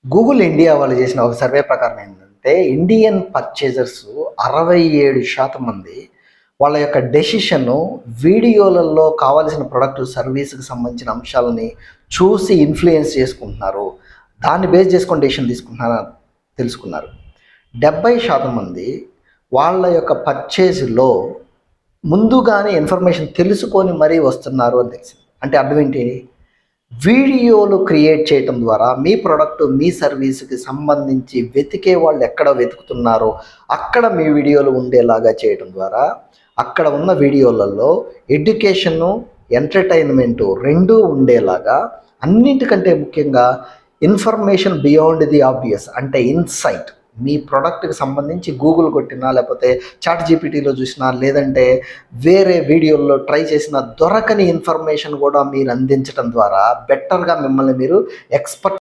Google India వాళ్ళు చేసిన ఒక సర్వే ప్రకారం ఏంటంటే ఇండియన్ పర్చేజర్స్ 67% మంది వాళ్ళ యొక్క డెసిషను వీడియోలలో కావాల్సిన ప్రొడక్ట్ సర్వీస్కి సంబంధించిన అంశాలని చూసి ఇన్ఫ్లుయెన్స్ చేసుకుంటున్నారు. దాన్ని బేస్ చేసుకొని డెసిషన్ తీసుకుంటున్నారని తెలుసుకున్నారు. 70% మంది వాళ్ళ యొక్క పర్చేజ్లో ముందుగానే ఇన్ఫర్మేషన్ తెలుసుకొని మరీ వస్తున్నారు అని తెలిసింది. అంటే అర్థం ఏంటి? వీడియోలు క్రియేట్ చేయటం ద్వారా మీ ప్రోడక్ట్ మీ సర్వీస్కి సంబంధించి వెతికే వాళ్ళు ఎక్కడ వెతుకుతున్నారో అక్కడ మీ వీడియోలు ఉండేలాగా చేయటం ద్వారా అక్కడ ఉన్న వీడియోలలో ఎడ్యుకేషను ఎంటర్టైన్మెంటు రెండూ ఉండేలాగా, అన్నింటికంటే ముఖ్యంగా ఇన్ఫర్మేషన్ బియాండ్ ది ఆబ్వియస్ అంటే ఇన్సైట్, మీ ప్రోడక్ట్కి సంబంధించి గూగుల్ కొట్టినా లేకపోతే చాట్ జీపీటీలో చూసినా లేదంటే వేరే వీడియోల్లో ట్రై చేసిన దొరకని ఇన్ఫర్మేషన్ కూడా మీరు అందించడం ద్వారా బెటర్గా మిమ్మల్ని మీరు ఎక్స్పర్ట్